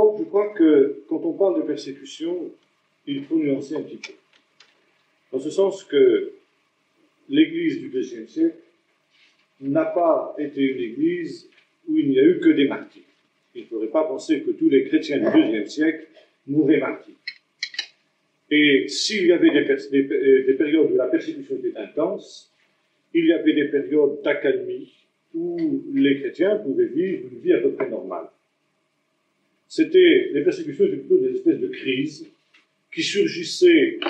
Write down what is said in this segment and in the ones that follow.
D'abord, je crois que quand on parle de persécution, il faut nuancer un petit peu. Dans ce sens que l'Église du IIe siècle n'a pas été une Église où il n'y a eu que des martyrs. Il ne faudrait pas penser que tous les chrétiens du IIe siècle mouraient martyrs. Et s'il y avait des périodes où la persécution était intense, il y avait des périodes d'accalmie où les chrétiens pouvaient vivre une vie à peu près normale. Les persécutions étaient plutôt des espèces de crises qui surgissaient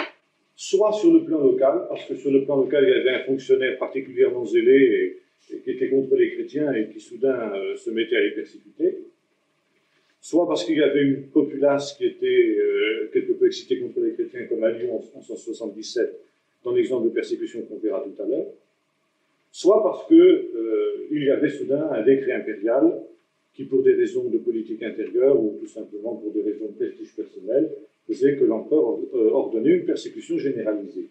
soit sur le plan local, parce que sur le plan local, il y avait un fonctionnaire particulièrement zélé et qui était contre les chrétiens et qui soudain se mettait à les persécuter, soit parce qu'il y avait une populace qui était quelque peu excitée contre les chrétiens, comme à Lyon en 1177, dans l'exemple de persécution qu'on verra tout à l'heure, soit parce qu'il y avait soudain un décret impérial qui, pour des raisons de politique intérieure ou tout simplement pour des raisons de prestige personnel, faisait que l'empereur ordonnait une persécution généralisée.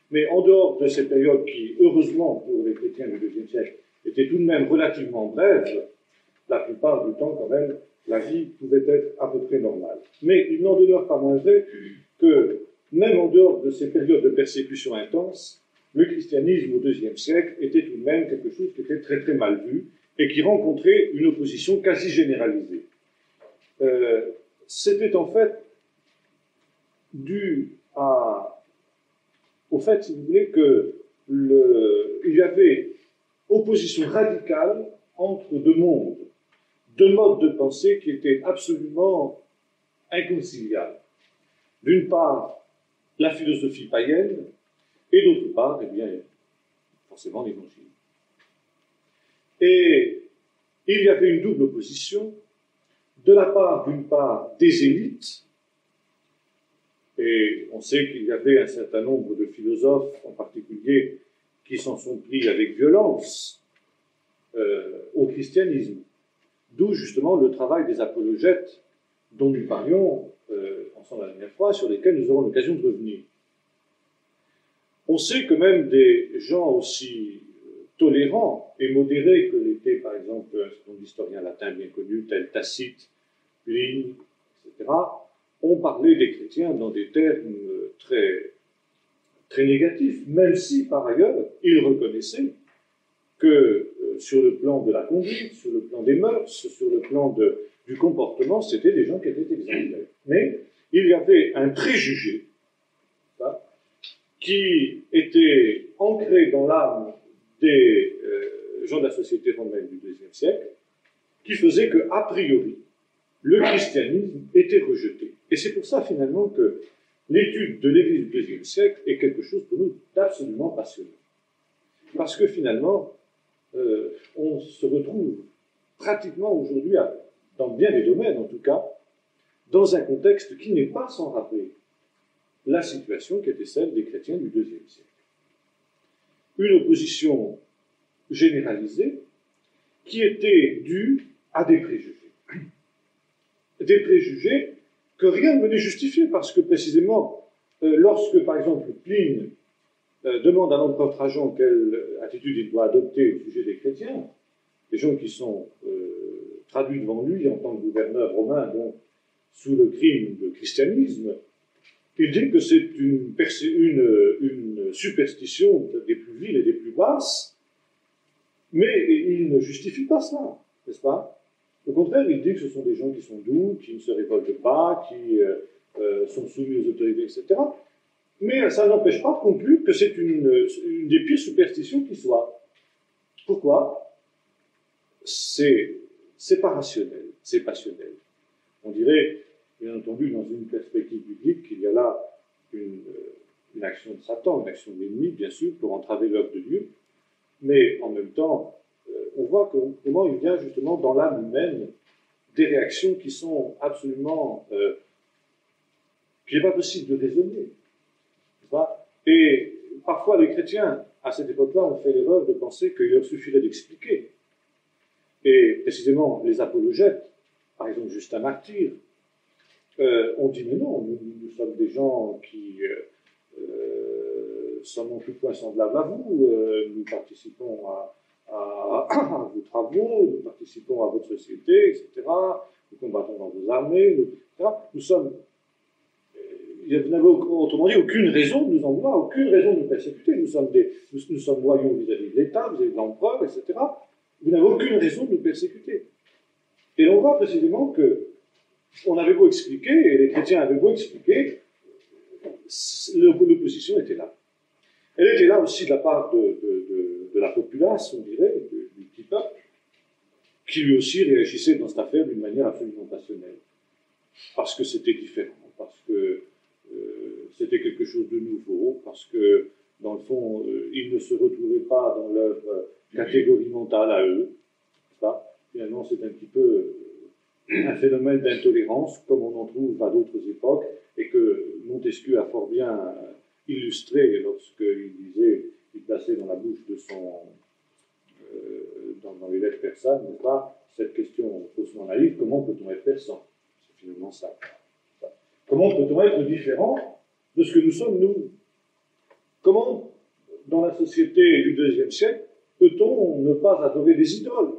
Mais en dehors de ces périodes qui, heureusement pour les chrétiens du IIe siècle, étaient tout de même relativement brèves, la plupart du temps, quand même, la vie pouvait être à peu près normale. Mais il n'en demeure pas moins vrai que, même en dehors de ces périodes de persécution intense, le christianisme au IIe siècle était tout de même quelque chose qui était très très mal vu et qui rencontrait une opposition quasi généralisée. C'était en fait dû au fait, si vous voulez, qu'il y avait opposition radicale entre deux mondes, deux modes de pensée qui étaient absolument inconciliables. D'une part, la philosophie païenne, et d'autre part, eh bien, forcément, l'Évangile. Et il y avait une double opposition, de la part, d'une part, des élites, et on sait qu'il y avait un certain nombre de philosophes, en particulier, qui s'en sont pris avec violence au christianisme. D'où justement le travail des apologètes dont nous parlions ensemble la dernière fois, sur lesquels nous aurons l'occasion de revenir. On sait que même des gens aussi tolérants et modérés que l'était par exemple un certain nombre d'historiens latins bien connus, tels Tacite, Pline, etc., ont parlé des chrétiens dans des termes très, très négatifs, même si par ailleurs ils reconnaissaient que sur le plan de la conduite, sur le plan des mœurs, sur le plan du comportement, c'était des gens qui étaient exemplaires. Mais il y avait un préjugé qui était ancré dans l'âme des gens de la société romaine du IIe siècle, qui faisait que, a priori, le christianisme était rejeté. Et c'est pour ça, finalement, que l'étude de l'Église du IIe siècle est quelque chose pour nous d'absolument passionnant. Parce que, finalement, on se retrouve pratiquement aujourd'hui, dans bien des domaines en tout cas, dans un contexte qui n'est pas sans rappeler la situation qui était celle des chrétiens du IIe siècle. Une opposition généralisée qui était due à des préjugés. Des préjugés que rien ne venait justifier, parce que précisément, lorsque par exemple Pline demande à l'empereur Trajan quelle attitude il doit adopter au sujet des chrétiens, des gens qui sont traduits devant lui en tant que gouverneur romain, donc sous le crime de christianisme, il dit que c'est une superstition des plus viles et des plus basses, mais il ne justifie pas cela, n'est-ce pas? Au contraire, il dit que ce sont des gens qui sont doux, qui ne se révoltent pas, qui sont soumis aux autorités, etc. Mais ça n'empêche pas de conclure que c'est une des pires superstitions qui soit. Pourquoi? C'est pas rationnel, c'est passionnel. On dirait, bien entendu, dans une perspective biblique, qu'il y a là une action de Satan, une action de l'ennemi, bien sûr, pour entraver l'œuvre de Dieu, mais en même temps, on voit comment il y a justement dans l'âme humaine des réactions qui sont absolument... qu'il n'est pas possible de raisonner. Et parfois, les chrétiens, à cette époque-là, ont fait l'erreur de penser qu'il leur suffirait d'expliquer. Et précisément, les apologètes, par exemple Justin Martyr, ont dit, mais non, nous sommes des gens qui sommes en tout point semblables à vous, nous participons à vos travaux, nous participons à votre société, etc. nous combattons dans vos armées, etc. Nous sommes, vous n'avez autrement dit aucune raison de nous en vouloir, aucune raison de nous persécuter. Nous sommes loyaux vis-à-vis de l'État, vis-à-vis de l'empereur, etc. Vous n'avez aucune raison de nous persécuter. Et on voit précisément que on avait beau expliquer, et les chrétiens avaient beau expliquer, l'opposition était là. Elle était là aussi de la part de la populace, on dirait, du petit peuple, qui lui aussi réagissait dans cette affaire d'une manière absolument passionnelle. Parce que c'était différent, parce que c'était quelque chose de nouveau, parce que, dans le fond, ils ne se retrouvaient pas dans leur catégorie mentale à eux. Ça, finalement, c'est un petit peu un phénomène d'intolérance, comme on en trouve à d'autres époques, et que Montesquieu a fort bien illustré lorsqu'il disait, il plaçait dans la bouche de son, dans les lettres persanes, n'est-ce pas, cette question faussement naïve, comment peut-on être persan? C'est finalement ça. Comment peut-on être différent de ce que nous sommes, nous? Comment, dans la société du IIe siècle, peut-on ne pas adorer des idoles?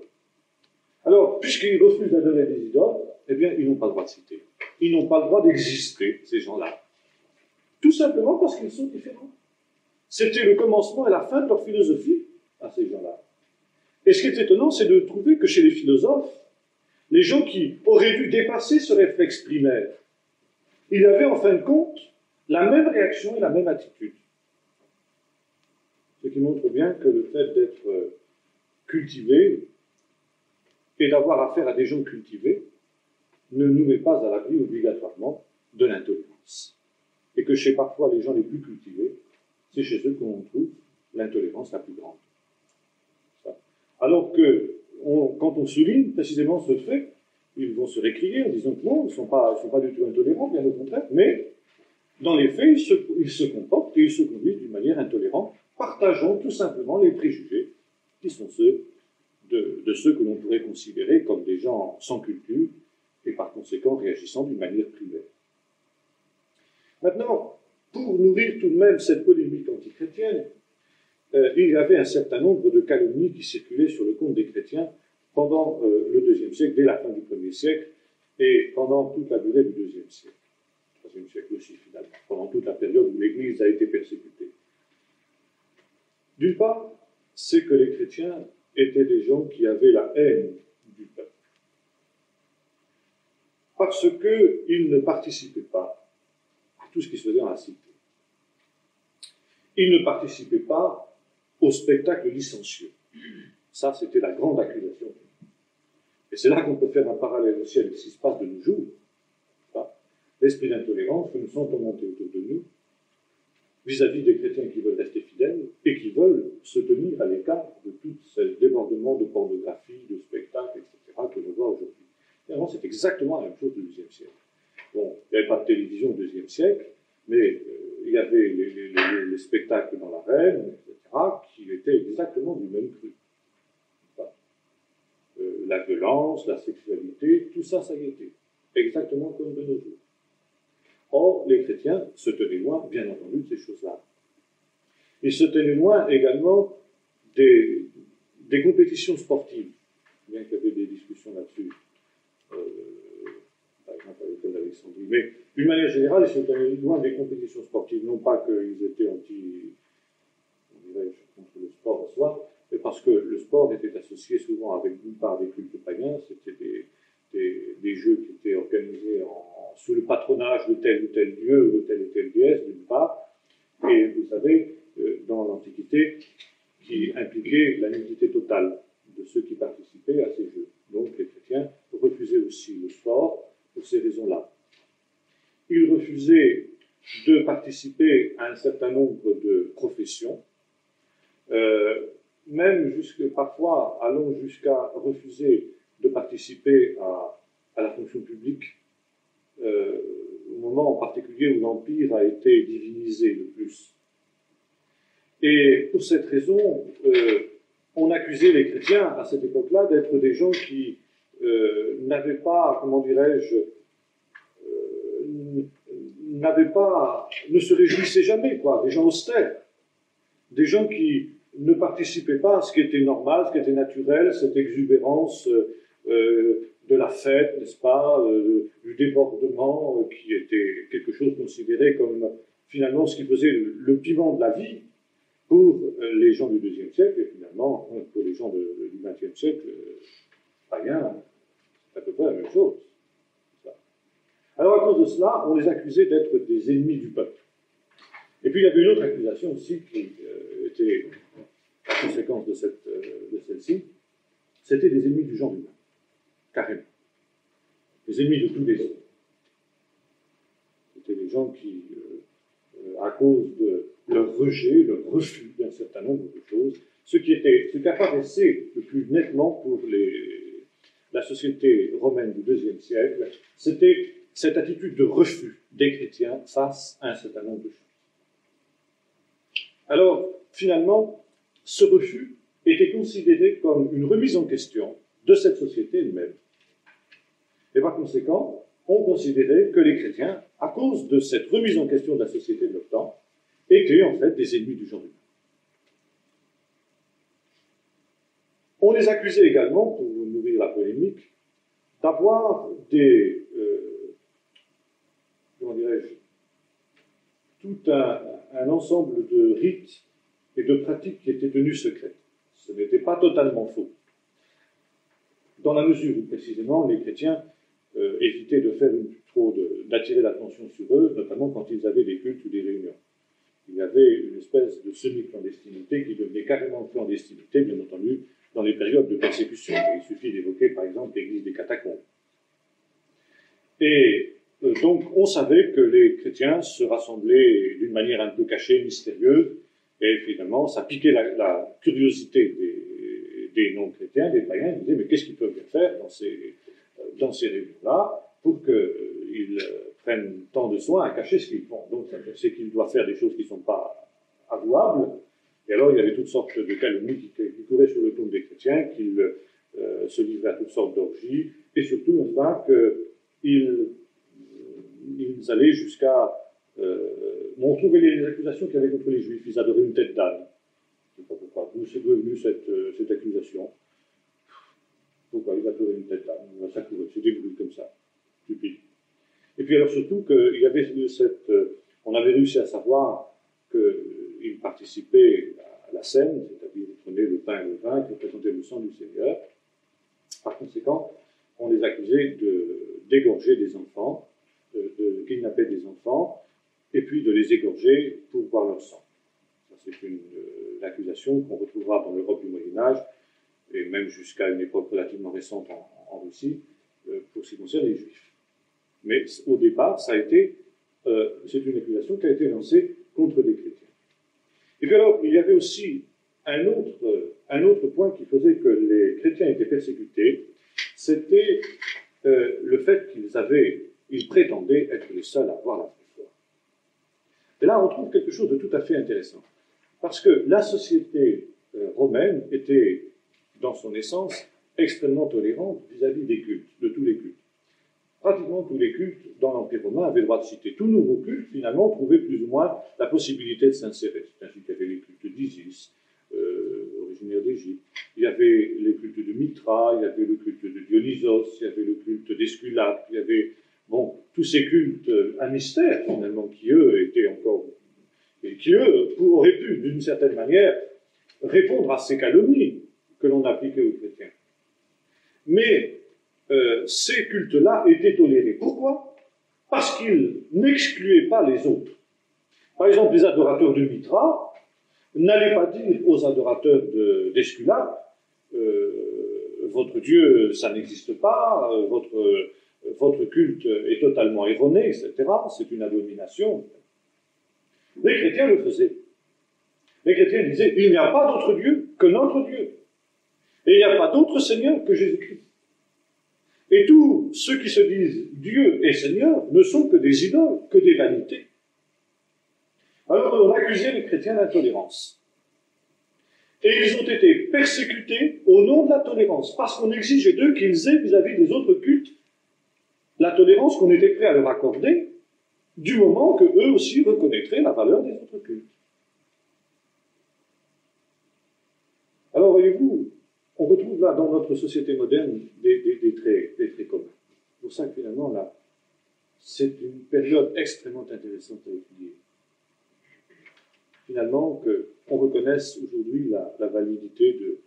Alors, puisqu'ils refusent d'adorer des idoles, eh bien, ils n'ont pas le droit de citer. Ils n'ont pas le droit d'exister, ces gens-là. Tout simplement parce qu'ils sont différents. C'était le commencement et la fin de leur philosophie à ces gens-là. Et ce qui est étonnant, c'est de trouver que chez les philosophes, les gens qui auraient dû dépasser ce réflexe primaire, ils avaient en fin de compte la même réaction et la même attitude. Ce qui montre bien que le fait d'être cultivé et d'avoir affaire à des gens cultivés ne nous met pas à l'abri obligatoirement de l'intolérance. Et que chez parfois les gens les plus cultivés, c'est chez eux qu'on trouve l'intolérance la plus grande. Alors que, quand on souligne précisément ce fait, ils vont se récrier en disant que non, ils ne sont pas du tout intolérants, bien au contraire, mais dans les faits, ils se comportent et ils se conduisent d'une manière intolérante, partageant tout simplement les préjugés qui sont ceux de ceux que l'on pourrait considérer comme des gens sans culture et par conséquent réagissant d'une manière primaire. Maintenant, pour nourrir tout de même cette polémique antichrétienne, il y avait un certain nombre de calomnies qui circulaient sur le compte des chrétiens pendant le IIe siècle, dès la fin du Ier siècle, et pendant toute la durée du IIe siècle. IIIe siècle aussi, finalement, pendant toute la période où l'Église a été persécutée. D'une part, c'est que les chrétiens étaient des gens qui avaient la haine du peuple. Parce qu'ils ne participaient pas à tout ce qui se faisait dans la cité. Ils ne participaient pas au spectacle licencieux. Ça, c'était la grande accusation. Et c'est là qu'on peut faire un parallèle aussi avec ce qui se passe de nos jours. L'esprit d'intolérance que nous sentons monter autour de nous, vis-à-vis des chrétiens qui veulent rester fidèles et qui veulent se tenir à l'écart de tout ce débordement de pornographie, de spectacles, etc., que l'on voit aujourd'hui. Finalement, c'est exactement la même chose du XIIe siècle. Bon, il n'y avait pas de télévision au XIIe siècle, mais il y avait les spectacles dans l'arène, etc., qui étaient exactement du même cru. La violence, la sexualité, tout ça, ça y était. Exactement comme de nos jours. Or, les chrétiens se tenaient loin, bien entendu, de ces choses-là. Ils se tenaient loin également des compétitions sportives, bien qu'il y avait des discussions là-dessus, par exemple à l'école d'Alexandrie. Mais d'une manière générale, ils se tenaient loin des compétitions sportives, non pas qu'ils étaient contre le sport en soi, mais parce que le sport était associé souvent avec, d'une part, des cultes païens, c'était des jeux qui étaient organisés sous le patronage de tel ou tel dieu, ou de telle ou telle déesse, d'une part, et vous savez, dans l'Antiquité, qui impliquait la nudité totale de ceux qui participaient à ces jeux. Donc les chrétiens refusaient aussi le sport pour ces raisons-là. Ils refusaient de participer à un certain nombre de professions, même parfois allant jusqu'à refuser de participer à la fonction publique, au moment en particulier où l'Empire a été divinisé le plus. Et pour cette raison, on accusait les chrétiens à cette époque-là d'être des gens qui n'avaient pas, comment dirais-je, ne se réjouissaient jamais, quoi, des gens austères, des gens qui ne participaient pas à ce qui était normal, ce qui était naturel, cette exubérance de la fête, n'est-ce pas, du débordement, qui était quelque chose considéré comme finalement ce qui faisait le piment de la vie pour les gens du IIe siècle, et finalement pour les gens du XXe siècle, païens, c'est à peu près la même chose. Alors à cause de cela, on les accusait d'être des ennemis du peuple. Et puis il y avait une autre accusation aussi qui était la conséquence de celle-ci, c'était des ennemis du genre humain, carrément. Les ennemis de tous les hommes. C'était des gens qui, à cause de leur rejet, leur refus d'un certain nombre de choses, ce qui apparaissait le plus nettement pour la société romaine du IIe siècle, c'était cette attitude de refus des chrétiens face à un certain nombre de choses. Alors, finalement, ce refus était considéré comme une remise en question de cette société elle-même. Et par conséquent, on considérait que les chrétiens, à cause de cette remise en question de la société de leur temps, étaient en fait des ennemis du genre humain. On les accusait également, pour nourrir la polémique, d'avoir comment dirais-je, tout un ensemble de rites et de pratiques qui étaient tenues secrètes. Ce n'était pas totalement faux. Dans la mesure où, précisément, les chrétiens évitaient de faire d'attirer l'attention sur eux, notamment quand ils avaient des cultes ou des réunions. Il y avait une espèce de semi-clandestinité qui devenait carrément clandestinité, bien entendu, dans les périodes de persécution. Il suffit d'évoquer, par exemple, l'église des catacombes. Et donc, on savait que les chrétiens se rassemblaient d'une manière un peu cachée, mystérieuse, et finalement, ça piquait la curiosité des non-chrétiens, des païens. Ils disaient, mais qu'est-ce qu'ils peuvent bien faire dans ces réunions-là pour qu'ils prennent tant de soin à cacher ce qu'ils font. Donc, c'est qu'ils doivent faire des choses qui ne sont pas avouables. Et alors, il y avait toutes sortes de calomnies qui couraient sur le tombe des chrétiens, qu'ils se livraient à toutes sortes d'orgies, et surtout, n'est-ce pas, qu'ils allaient jusqu'à... on trouvait les accusations qu'il y avait contre les Juifs. Ils adoraient une tête d'âne. Je ne sais pas pourquoi. D'où c'est devenu cette accusation. Pourquoi ils adoraient une tête d'âne? Ça courait, c'est des bruits comme ça. Stupide. Et puis alors surtout qu'il y avait on avait réussi à savoir qu'ils participaient à la scène, c'est-à-dire ils prenaient le pain et le vin qui représentaient le sang du Seigneur. Par conséquent, on les accusait d'égorger des enfants, de kidnapper des enfants, et puis de les égorger pour boire leur sang. Ça, c'est une accusation qu'on retrouvera dans l'Europe du Moyen-Âge, et même jusqu'à une époque relativement récente en Russie, pour ce qui concerne les Juifs. Mais au départ, c'est une accusation qui a été lancée contre des chrétiens. Et puis alors, il y avait aussi un autre point qui faisait que les chrétiens étaient persécutés, c'était le fait qu'ils prétendaient être les seuls à avoir la vraie foi. Et là, on trouve quelque chose de tout à fait intéressant. Parce que la société romaine était, dans son essence, extrêmement tolérante vis-à-vis des cultes, de tous les cultes. Pratiquement tous les cultes dans l'Empire romain avaient le droit de citer. Tout nouveau culte, finalement, trouvait plus ou moins la possibilité de s'insérer. C'est ainsi qu'il y avait les cultes d'Isis, originaire d'Égypte. Il y avait les cultes de Mithra, il y avait le culte de Dionysos, il y avait le culte d'Esculape, il y avait, tous ces cultes à mystère, finalement, qui, eux, étaient encore... et qui, eux, auraient pu, d'une certaine manière, répondre à ces calomnies que l'on appliquait aux chrétiens. Mais ces cultes-là étaient tolérés. Pourquoi? Parce qu'ils n'excluaient pas les autres. Par exemple, les adorateurs de Mithra n'allaient pas dire aux adorateurs d'Esculape votre Dieu, ça n'existe pas, votre culte est totalement erroné, etc. C'est une abomination. Les chrétiens le faisaient. Les chrétiens disaient, il n'y a pas d'autre Dieu que notre Dieu. Et il n'y a pas d'autre Seigneur que Jésus-Christ. Et tous ceux qui se disent Dieu et Seigneur ne sont que des idoles, que des vanités. Alors on accusait les chrétiens d'intolérance. Et ils ont été persécutés au nom de la tolérance, parce qu'on exigeait d'eux qu'ils aient vis-à-vis des autres cultes la tolérance qu'on était prêt à leur accorder, du moment qu'eux aussi reconnaîtraient la valeur des autres cultes. Alors voyez-vous, on retrouve là dans notre société moderne des traits communs. C'est pour ça que finalement, là, c'est une période extrêmement intéressante à étudier. Finalement, qu'on reconnaisse aujourd'hui la validité de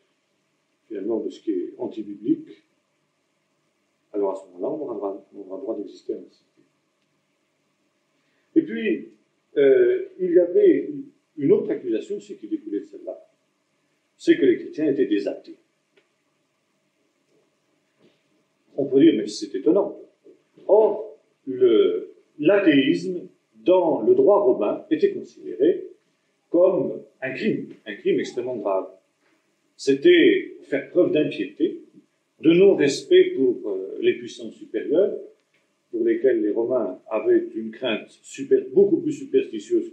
ce qui est anti-biblique, alors à ce moment-là, on aura droit d'exister à la société. Et puis, il y avait une autre accusation aussi qui découlait de celle-là, c'est que les chrétiens étaient des athées. On peut dire, mais c'est étonnant. Or, l'athéisme, dans le droit romain, était considéré comme un crime extrêmement grave. C'était faire preuve d'impiété, de non-respect pour les puissances supérieures, pour lesquelles les Romains avaient une crainte beaucoup plus superstitieuse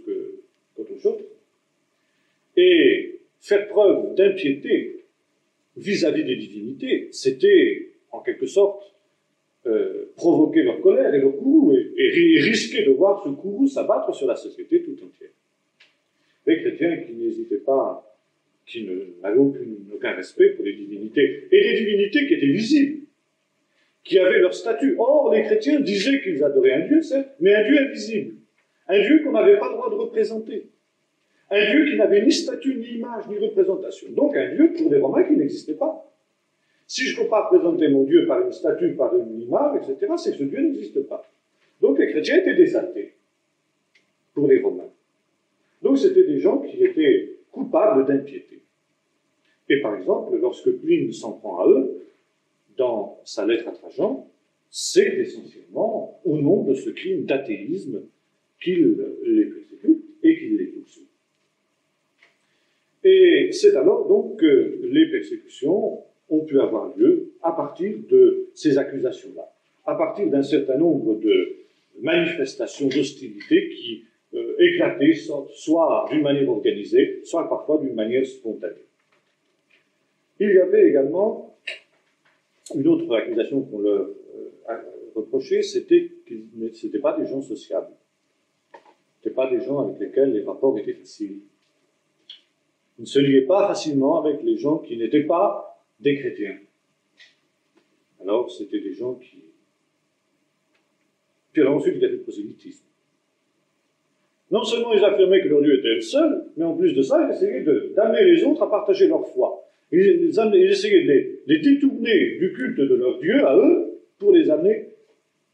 qu'autre chose, et faire preuve d'impiété vis-à-vis des divinités, c'était en quelque sorte provoquer leur colère et leur courroux, et risquer de voir ce courroux s'abattre sur la société tout entière. Les chrétiens qui n'hésitaient pas, qui n'avaient aucun respect pour les divinités, et des divinités qui étaient visibles, qui avaient leur statut. Or, les chrétiens disaient qu'ils adoraient un Dieu, certes, mais un Dieu invisible, un Dieu qu'on n'avait pas le droit de représenter, un Dieu qui n'avait ni statut, ni image, ni représentation. Donc un Dieu, pour les Romains, qui n'existait pas. Si je ne peux pas représenter mon Dieu par une statue, par une image, etc., c'est que ce Dieu n'existe pas. Donc les chrétiens étaient des athées, pour les Romains. Donc c'était des gens qui étaient coupables d'impiété. Et par exemple, lorsque Pline s'en prend à eux, dans sa lettre à Trajan, c'est essentiellement au nom de ce crime d'athéisme qu'il les persécute et qu'il les poursuit. Et c'est alors donc que les persécutions ont pu avoir lieu à partir de ces accusations-là, à partir d'un certain nombre de manifestations d'hostilité qui éclataient soit d'une manière organisée, soit parfois d'une manière spontanée. Il y avait également une autre accusation qu'on leur reprochait, c'était qu'ils n'étaient pas des gens sociables. Ce n'étaient pas des gens avec lesquels les rapports étaient faciles. Ils ne se liaient pas facilement avec les gens qui n'étaient pas des chrétiens. Alors, c'était des gens qui... Puis alors ensuite, il y avait le prosélytisme. Non seulement ils affirmaient que leur Dieu était le seul, mais en plus de ça, ils essayaient d'amener les autres à partager leur foi. Ils essayaient de les détourner du culte de leur Dieu à eux pour les amener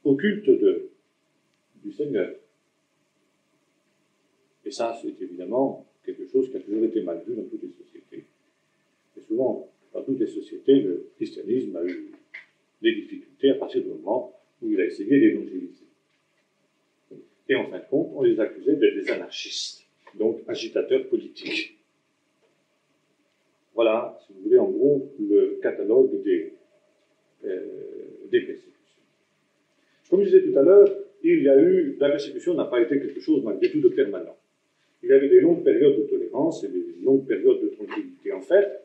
au culte du Seigneur. Et ça, c'est évidemment quelque chose qui a toujours été mal vu dans toutes les sociétés. Et souvent, dans toutes les sociétés, le christianisme a eu des difficultés à partir du moment où il a essayé d'évangéliser. Et en fin de compte, on les accusait d'être des anarchistes, donc agitateurs politiques. Voilà, si vous voulez, en gros, le catalogue des persécutions. Comme je disais tout à l'heure, la persécution n'a pas été quelque chose, malgré tout, de permanent. Il y avait des longues périodes de tolérance et des longues périodes de tranquillité. En fait,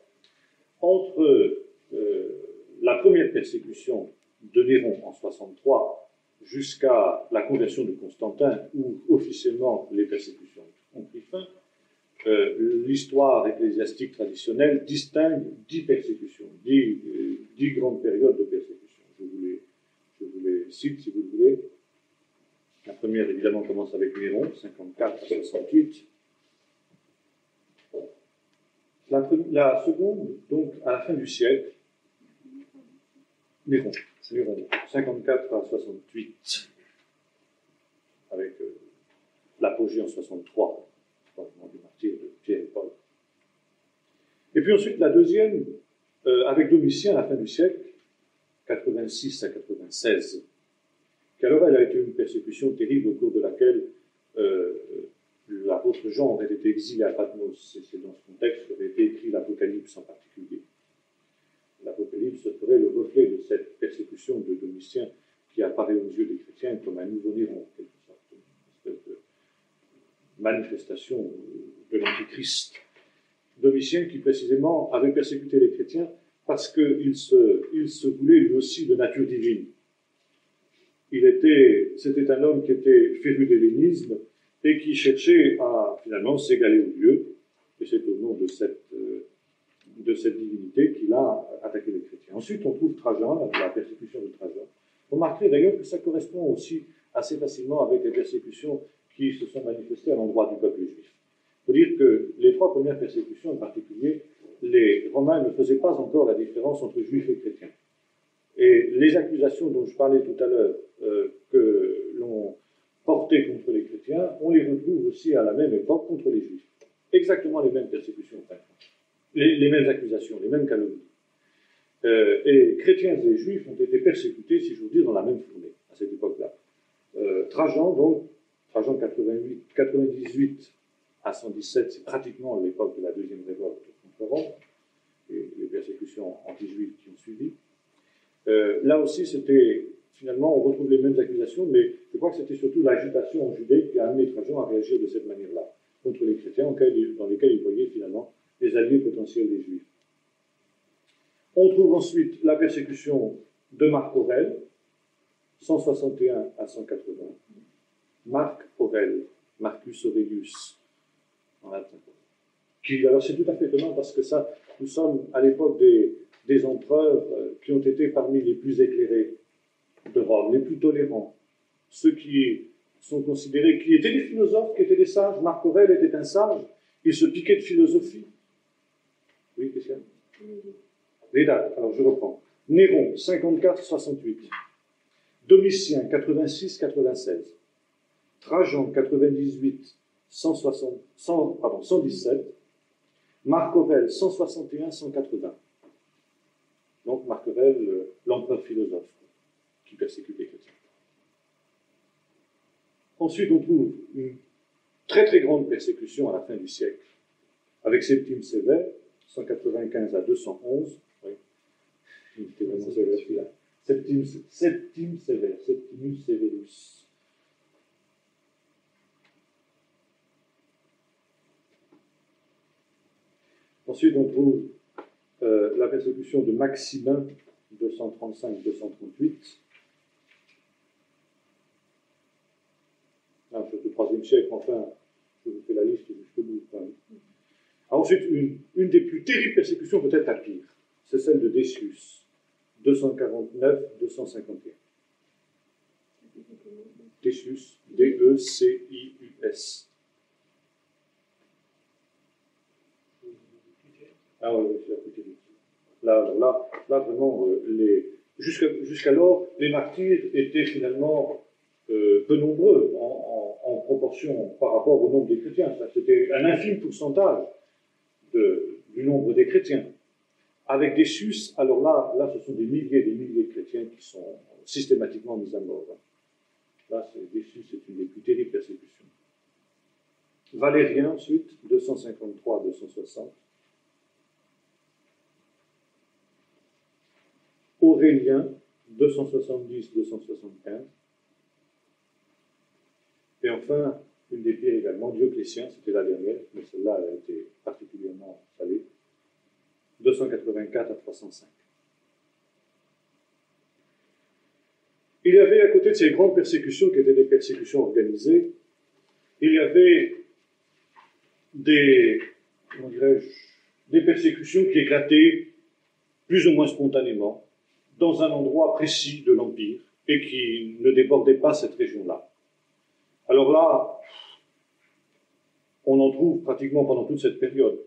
entre la première persécution de Néron en 63 jusqu'à la conversion de Constantin, où officiellement les persécutions ont pris fin, l'histoire ecclésiastique traditionnelle distingue 10 persécutions, 10 grandes périodes de persécution. Je vous les cite si vous le voulez. La première, évidemment, commence avec Néron, 54 à 68. La seconde, donc, à la fin du siècle, Néron, 54 à 68, avec l'apogée en 63, probablement du martyr de Pierre et Paul. Et puis ensuite, la deuxième, avec Domitien à la fin du siècle, 86 à 96, qui alors elle a été une persécution terrible au cours de laquelle l'apôtre Jean aurait été exilé à Patmos. Et c'est dans ce contexte qu'aurait été écrit l'Apocalypse en particulier. L'Apocalypse serait le reflet de cette persécution de Domitien qui apparaît aux yeux des chrétiens comme un nouveau Néron, en quelque sorte, une espèce de manifestation de l'Antichrist. Domicien qui précisément avait persécuté les chrétiens parce qu'il se voulait lui aussi de nature divine. C'était un homme qui était féru d'hellénisme et qui cherchait à finalement s'égaler aux dieux. Et c'est au nom de de cette divinité qu'il a attaqué les chrétiens. Ensuite, on trouve Trajan, la persécution de Trajan. Vous remarquerez d'ailleurs que ça correspond aussi assez facilement avec les persécutions qui se sont manifestées à l'endroit du peuple juif. Il faut dire que les trois premières persécutions en particulier, les Romains ne faisaient pas encore la différence entre juifs et chrétiens. Et les accusations dont je parlais tout à l'heure, que l'on portait contre les chrétiens, on les retrouve aussi à la même époque contre les juifs. Exactement les mêmes persécutions, les mêmes accusations, les mêmes calomnies. Et chrétiens et juifs ont été persécutés, si je veux dire, dans la même fournée, à cette époque-là. Trajan, donc, Trajan 98 à 117, c'est pratiquement l'époque de la deuxième révolte contre Rome, et les persécutions anti-juives qui ont suivi. Là aussi, c'était, finalement, on retrouve les mêmes accusations, mais je crois que c'était surtout l'agitation en Judée qui a amené Trajan à réagir de cette manière-là, contre les chrétiens, dans lesquels il voyait finalement les alliés potentiels des Juifs. On trouve ensuite la persécution de Marc Aurèle, 161 à 180. Marc Aurèle, Marcus Aurelius, en latin. Alors c'est tout à fait étonnant parce que ça, nous sommes à l'époque des empereurs qui ont été parmi les plus éclairés de Rome, les plus tolérants, ceux qui sont considérés, qui étaient des philosophes, qui étaient des sages. Marc Aurèle était un sage, il se piquait de philosophie. Oui, qu'est-ce qu'il y a ? Les dates, alors je reprends. Néron, 54-68. Domitien, 86-96. Trajan, 117. Marc Aurèle, 161-180. Donc Marc Aurèle, l'empereur philosophe, qui persécute les chrétiens. Ensuite, on trouve une très très grande persécution à la fin du siècle, avec Septime Sévère, 195 à 211. Oui, il était vraiment sévère celui-là. Septime Sévère, Septimus Severus. Ensuite, on trouve la persécution de Maximin, 235-238. C'est le IIIe siècle, enfin, je vous fais la liste jusqu'au bout. Ensuite, une des plus terribles persécutions, peut-être la pire, c'est celle de Decius, 249-251. Decius, D-E-C-I-U-S. Ah oui, c'est la plus terrible. Là, vraiment, jusqu'alors, les martyrs étaient finalement peu nombreux en proportion par rapport au nombre des chrétiens. C'était un infime pourcentage du nombre des chrétiens. Avec Decius, alors là, ce sont des milliers et des milliers de chrétiens qui sont systématiquement mis à mort. Là, Decius est une des plus terribles persécutions. Valérien, ensuite, 253-260. Aurélien, 270-275. Et enfin, une des pires également, Dioclétien, c'était la dernière, mais celle-là a été particulièrement salée, 284 à 305. Il y avait à côté de ces grandes persécutions, qui étaient des persécutions organisées, il y avait des persécutions qui éclataient plus ou moins spontanément dans un endroit précis de l'Empire et qui ne débordaient pas cette région-là. Alors là, on en trouve pratiquement pendant toute cette période.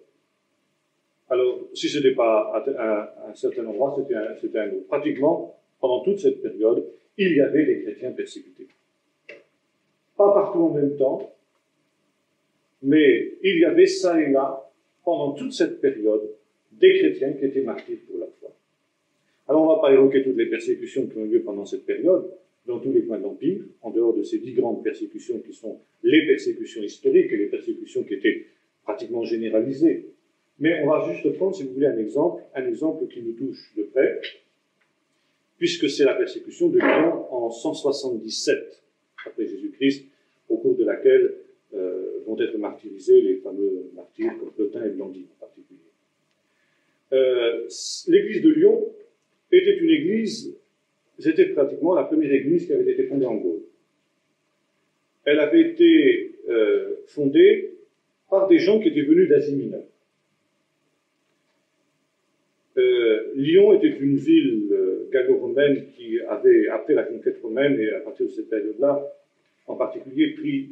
Alors, si ce n'était pas à un certain endroit, c'était un autre. Pratiquement, pendant toute cette période, il y avait des chrétiens persécutés. Pas partout en même temps, mais il y avait ça et là, pendant toute cette période, des chrétiens qui étaient martyrs pour la foi. Alors, on ne va pas évoquer toutes les persécutions qui ont eu lieu pendant cette période, dans tous les coins de l'Empire, en dehors de ces 10 grandes persécutions qui sont les persécutions historiques et les persécutions qui étaient pratiquement généralisées. Mais on va juste prendre, si vous voulez, un exemple qui nous touche de près, puisque c'est la persécution de Lyon en 177 après Jésus-Christ, au cours de laquelle vont être martyrisés les fameux martyrs comme Plotin et Blandine en particulier. L'église de Lyon était une église, c'était pratiquement la première église qui avait été fondée en Gaule. Elle avait été fondée par des gens qui étaient venus d'Asie mineure. Lyon était une ville gallo-romaine qui avait, après la conquête romaine et à partir de cette période-là, en particulier, pris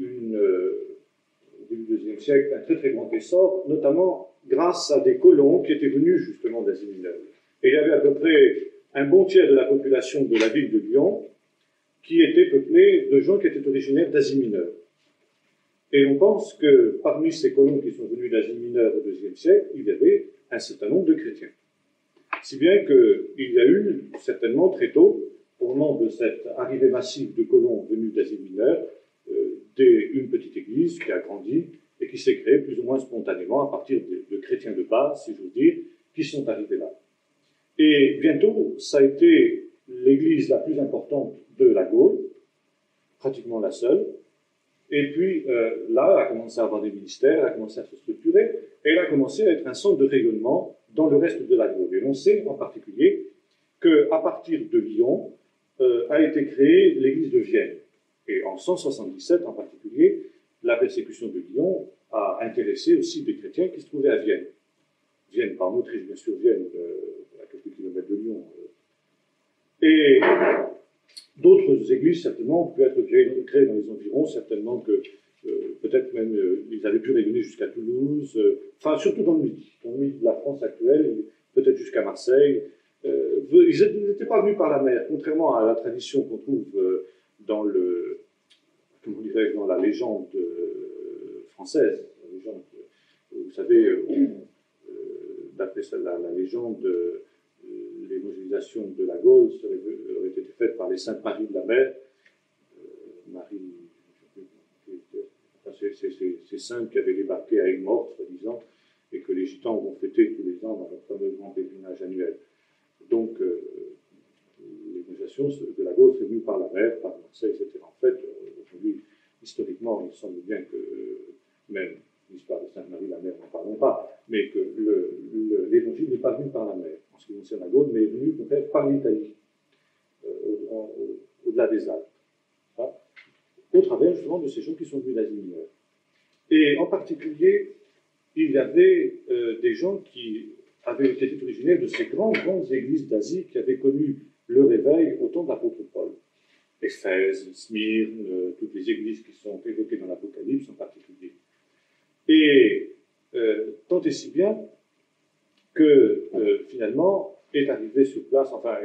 au début du IIe siècle un très très grand essor, notamment grâce à des colons qui étaient venus justement d'Asie mineure. Et il y avait à peu près un bon tiers de la population de la ville de Lyon qui était peuplée de gens qui étaient originaires d'Asie mineure. Et on pense que parmi ces colons qui sont venus d'Asie mineure au IIe siècle, il y avait un certain nombre de chrétiens. Si bien qu'il y a eu, certainement très tôt, au moment de cette arrivée massive de colons venus d'Asie mineure, une petite église qui a grandi et qui s'est créée plus ou moins spontanément à partir de chrétiens de base, si j'ose dire, qui sont arrivés là. Et bientôt, ça a été l'église la plus importante de la Gaule, pratiquement la seule. Et puis là, elle a commencé à avoir des ministères, elle a commencé à se structurer, et elle a commencé à être un centre de rayonnement dans le reste de la Gaule. Et on sait en particulier qu'à partir de Lyon a été créée l'église de Vienne. Et en 177 en particulier, la persécution de Lyon a intéressé aussi des chrétiens qui se trouvaient à Vienne. Vienne, par en Autriche, bien sûr, Vienne, à quelques kilomètres de Lyon. Et d'autres églises, certainement, pouvaient être créées dans les environs, certainement que peut-être même ils avaient pu rayonner jusqu'à Toulouse, enfin surtout dans le midi de la France actuelle, peut-être jusqu'à Marseille. Ils n'étaient pas venus par la mer, contrairement à la tradition qu'on trouve dans la légende française. La légende, vous savez, d'après la légende, l'évangélisation de la Gaule aurait été faite par les saintes Maries de la Mer. Ces saintes qui avaient débarqué à Aigues-Mortes, soi-disant, et que les gitans vont fêter tous les ans dans leur fameux grand pèlerinage annuel. Donc, l'évangélisation de la Gaule serait venue par la mer, par Marseille, etc. En fait, aujourd'hui, historiquement, il semble bien que, même l'histoire de Sainte-Marie de la Mer, n'en parlons pas, mais que l'évangile n'est pas venu par la mer, en ce qui concerne la Gaule, mais est venu peut-être par l'Italie, au-delà des Alpes, hein, au travers justement de ces gens qui sont venus d'Asie mineure. Et en particulier, il y avait des gens qui avaient été originaires de ces grandes églises d'Asie qui avaient connu le réveil au temps de l'apôtre Paul. Éphèse, Smyrne, toutes les églises qui sont évoquées dans l'Apocalypse en particulier. Et tant et si bien que finalement est arrivé sur place, enfin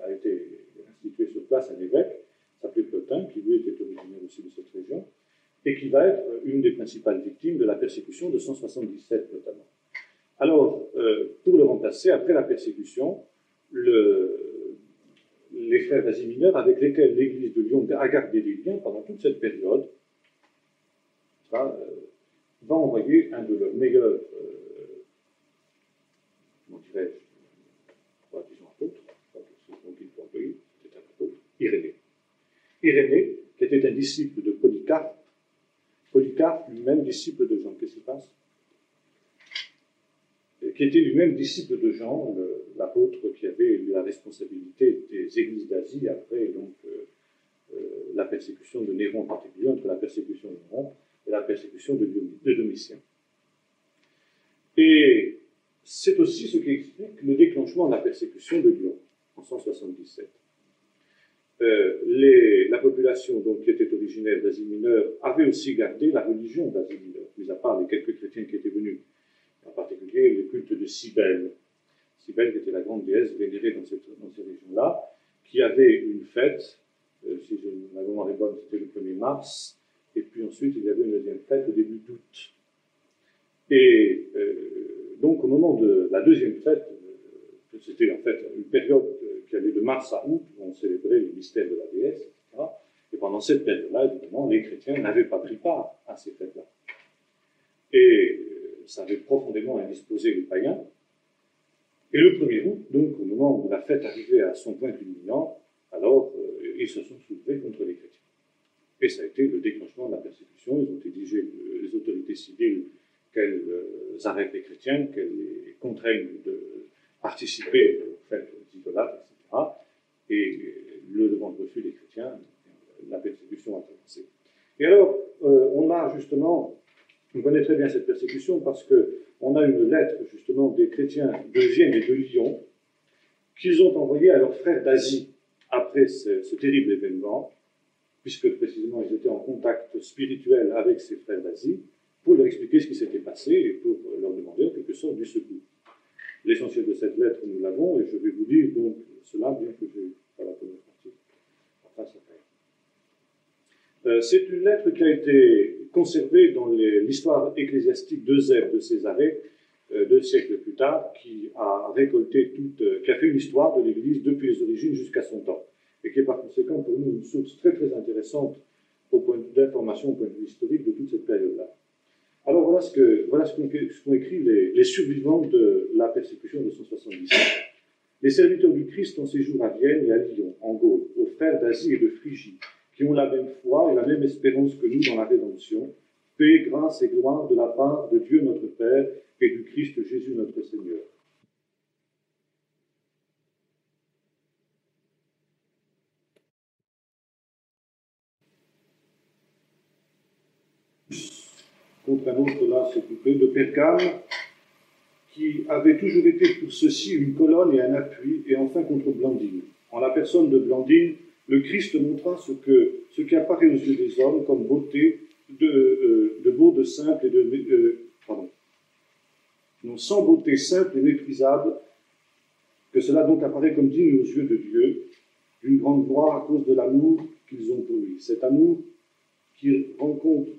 a été institué sur place un évêque, s'appelait Plotin, qui lui était originaire aussi de cette région, et qui va être une des principales victimes de la persécution de 177 notamment. Alors, pour le remplacer, après la persécution, les frères d'Asie mineure avec lesquels l'église de Lyon a gardé des liens pendant toute cette période, va envoyer un de leurs meilleurs, comment dirais-je, disons apôtres, c'est ce qu'il faut employer, c'était un apôtre, Irénée. Irénée, qui était un disciple de Polycarpe, Polycarpe lui-même disciple de Jean, qu'est-ce qui se passe? Qui était lui-même disciple de Jean, l'apôtre qui avait eu la responsabilité des églises d'Asie après donc, la persécution de Néron en particulier, entre la persécution de Néron et la persécution de Domitien. Et c'est aussi ce qui explique le déclenchement de la persécution de Lyon en 177. La population donc, qui était originaire d'Asie mineure avait aussi gardé la religion d'Asie mineure, mis à part les quelques chrétiens qui étaient venus, en particulier le culte de Cybèle. Cybèle qui était la grande déesse vénérée dans ces régions-là, qui avait une fête, si ma mémoire est bonne, c'était le 1er mars, et puis ensuite il y avait une deuxième fête au début d'août. Et donc au moment de la deuxième fête, c'était en fait une période qui allait de mars à août, où on célébrait le mystère de la déesse, etc. Et pendant cette période-là, évidemment, les chrétiens n'avaient pas pris part à ces fêtes-là. Et ça avait profondément indisposé les païens. Et le 1er août, donc au moment où la fête arrivait à son point culminant, alors ils se sont soulevés contre les chrétiens. Et ça a été le déclenchement de la persécution. Ils ont exigé les autorités civiles qu'elles arrêtent les chrétiens, qu'elles les contraignent de participer aux fêtes idolâtres, etc. Et le devant de refus des chrétiens, la persécution a commencé. Et alors, on a justement, on connaît très bien cette persécution parce qu'on a une lettre justement des chrétiens de Vienne et de Lyon qu'ils ont envoyé à leurs frères d'Asie après ce terrible événement, puisque précisément ils étaient en contact spirituel avec ces frères d'Asie, pour leur expliquer ce qui s'était passé et pour leur demander en quelque sorte du secours. L'essentiel de cette lettre, nous l'avons, et je vais vous lire donc cela, bien que je n'ai pas la première partie. Enfin, ça fait. C'est une lettre qui a été conservée dans l'histoire ecclésiastique d'Eusèbe de Césarée, 2 siècles plus tard, qui a récolté qui a fait une histoire de l'Église depuis les origines jusqu'à son temps, et qui est par conséquent pour nous une source très très intéressante d'information au point de vue historique de toute cette période-là. Alors voilà ce qu'ont écrit les survivants de la persécution de 177. Les serviteurs du Christ en séjour à Vienne et à Lyon, en Gaule, aux frères d'Asie et de Phrygie, qui ont la même foi et la même espérance que nous dans la rédemption, paix, grâce et gloire de la part de Dieu notre Père et du Christ Jésus notre Seigneur. Contre un autre là, s'il vous plaît, de Pergame, qui avait toujours été pour ceux-ci une colonne et un appui, et enfin contre Blandine. En la personne de Blandine, le Christ montra ce qui apparaît aux yeux des hommes comme beauté, de beau, de simple et sans beauté simple et méprisable, que cela donc apparaît comme digne aux yeux de Dieu, d'une grande gloire à cause de l'amour qu'ils ont pour lui. Cet amour qu'ils rencontrent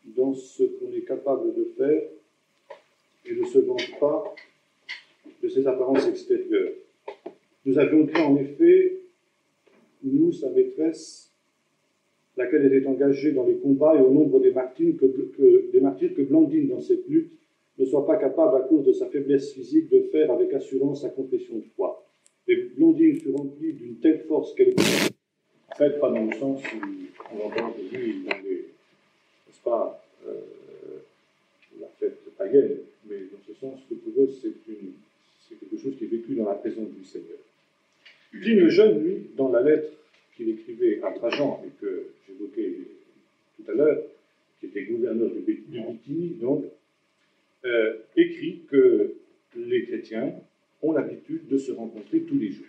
dans ce qu'on est capable de faire et ne se vante pas de ses apparences extérieures. Nous avions cru en effet, nous, sa maîtresse, laquelle était engagée dans les combats et au nombre des martyrs, que Blandine, dans cette lutte, ne soit pas capable, à cause de sa faiblesse physique, de faire avec assurance sa confession de foi. Et Blandine fut remplie d'une telle force qu'elle était faite, pas dans le sens où on entend aujourd'hui dans les, n'est-ce pas, la fête païenne, mais dans ce sens que pour eux, c'est quelque chose qui est vécu dans la présence du Seigneur. Pline le Jeune, lui, dans la lettre qu'il écrivait à Trajan, et que j'évoquais tout à l'heure, qui était gouverneur de Bithynie, donc, écrit que les chrétiens ont l'habitude de se rencontrer tous les jours.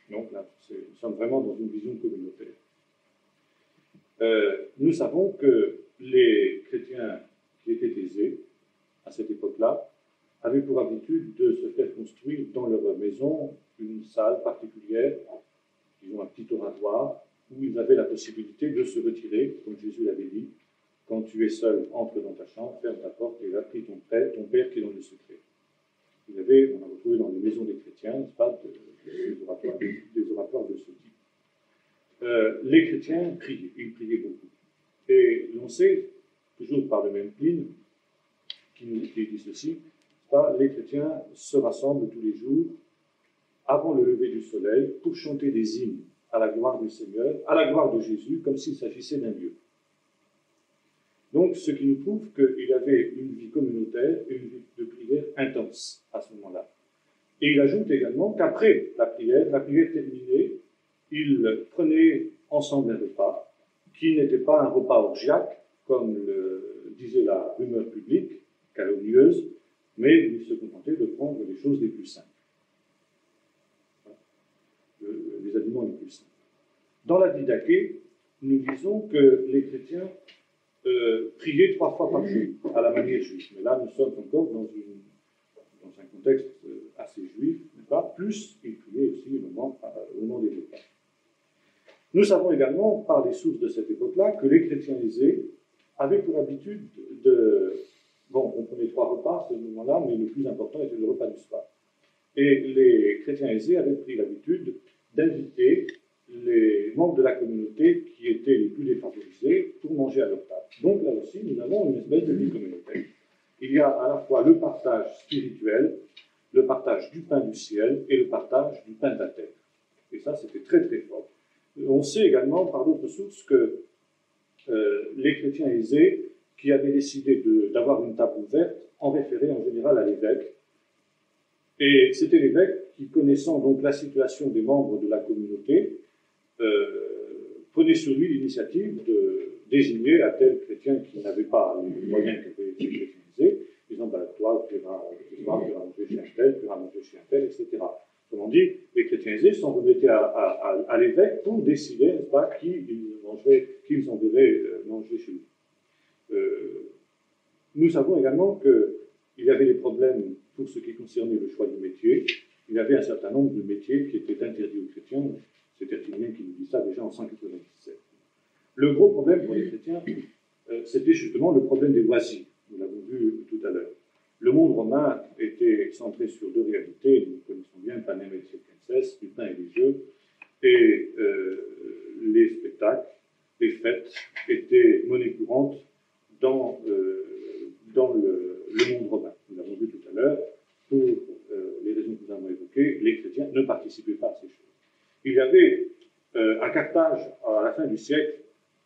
Donc là, nous sommes vraiment dans une vision communautaire. Nous savons que les chrétiens qui étaient aisés, à cette époque-là, avaient pour habitude de se faire construire dans leur maison une salle particulière, disons un petit oratoire, où ils avaient la possibilité de se retirer, comme Jésus l'avait dit, quand tu es seul, entre dans ta chambre, ferme ta porte et va prier ton Père qui est dans le secret. On a retrouvé dans les maisons des chrétiens, n'est-ce pas, des oratoires de ce type. Les chrétiens priaient, ils priaient beaucoup. Et l'on sait, toujours par le même Pline, qui dit ceci, les chrétiens se rassemblent tous les jours, avant le lever du soleil, pour chanter des hymnes à la gloire du Seigneur, à la gloire de Jésus, comme s'il s'agissait d'un Dieu. Donc, ce qui nous prouve qu'il y avait une vie communautaire et une vie de prière intense à ce moment-là. Et il ajoute également qu'après la prière terminée, ils prenaient ensemble un repas, qui n'était pas un repas orgiaque, comme le disait la rumeur publique, calomnieuse, mais ils se contentaient de prendre les choses les plus simples. Les aliments les plus simples. Dans la Didaché, nous disons que les chrétiens priaient 3 fois par jour, à la manière juive. Mais là, nous sommes encore dans un contexte assez juif, n'est-ce pas? Plus, ils priaient aussi au moment des repas. Nous savons également, par les sources de cette époque-là, que les chrétiens aisés avaient pour habitude on prenait 3 repas à ce moment-là, mais le plus important était le repas du soir. Et les chrétiens aisés avaient pris l'habitude d'inviter les membres de la communauté qui étaient les plus défavorisés pour manger à leur table. Donc là aussi, nous avons une espèce de vie communautaire. Il y a à la fois le partage spirituel, le partage du pain du ciel et le partage du pain de la terre. Et ça, c'était très très fort. On sait également par d'autres sources que les chrétiens aisés qui avaient décidé d'avoir une table ouverte en référaient en général à l'évêque. Et c'était l'évêque qui, connaissant donc la situation des membres de la communauté, prenait sur lui l'initiative de désigner à tel chrétien qui n'avait pas les moyens qu'avaient les chrétiens aisés, disant, toi, tu iras manger chez un tel, tu iras manger chez un tel, etc. Autrement dit, les chrétiens aisés s'en remettaient à l'évêque pour décider, n'est-ce pas, qui ils enverraient manger chez lui. Nous savons également qu'il y avait des problèmes pour ce qui concernait le choix du métier. Il y avait un certain nombre de métiers qui étaient interdits aux chrétiens. C'est Tertullien qui nous dit ça déjà en 197. Le gros problème pour les chrétiens, c'était justement le problème des loisirs. Nous l'avons vu tout à l'heure. Le monde romain était centré sur deux réalités, nous connaissons bien, panem et circenses, du pain et des jeux, et les spectacles, les fêtes étaient monnaie courante dans le monde romain. Nous l'avons vu tout à l'heure, pour les raisons que nous avons évoquées, les chrétiens ne participaient pas à ces choses. Il y avait à Carthage, à la fin du siècle,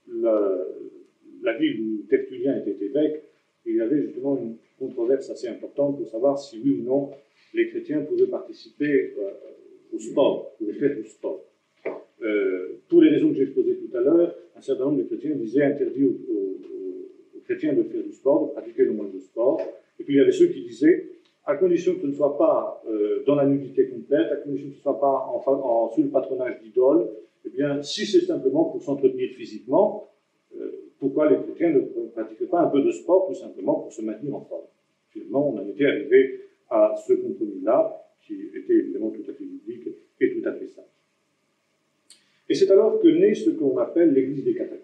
la ville où Tertullien était évêque, il y avait justement une controverse assez importante pour savoir si oui ou non les chrétiens pouvaient participer au sport, pouvaient faire du sport. Pour les raisons que j'ai exposées tout à l'heure, un certain nombre de chrétiens disaient interdit aux chrétiens de faire du sport, de pratiquer le moins de sport. Et puis il y avait ceux qui disaient, à condition que ce ne soit pas dans la nudité complète, à condition que ce ne soit pas sous le patronage d'idoles, eh bien, si c'est simplement pour s'entretenir physiquement, pourquoi les chrétiens ne pratiquent pas un peu de sport, tout simplement pour se maintenir en forme? Finalement, on en était arrivé à ce compromis-là, qui était évidemment tout à fait biblique et tout à fait sage. Et c'est alors que naît ce qu'on appelle l'église des catacombes.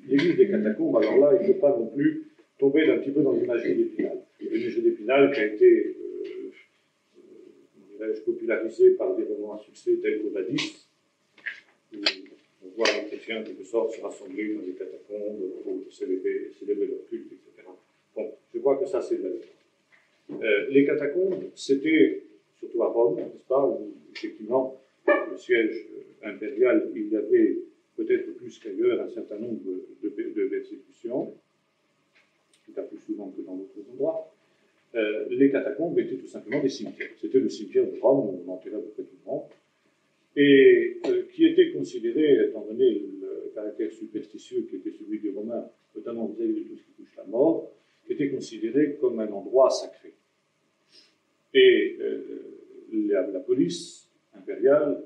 L'église des catacombes, alors là, il ne faut pas non plus tomber un petit peu dans l'imagerie d'Épinal. L'imagerie d'Épinal qui a été popularisée par des romans à succès tels qu'Ovadis, où on voit les chrétiens en quelque sorte se rassembler dans les catacombes pour célébrer leur culte, etc. Bon, je crois que ça c'est de la légende. Les catacombes, c'était, surtout à Rome, n'est-ce pas, où effectivement, le siège impérial, il y avait peut-être plus qu'ailleurs un certain nombre de persécutions, tout à plus souvent que dans d'autres endroits. Les catacombes étaient tout simplement des cimetières. C'était le cimetière de Rome, où on enterrait à peu près tout le monde, et qui était considéré, étant donné le caractère superstitieux qui était celui des Romains, notamment vis-à-vis de tout ce qui touche la mort, qui était considéré comme un endroit sacré. Et la police impériale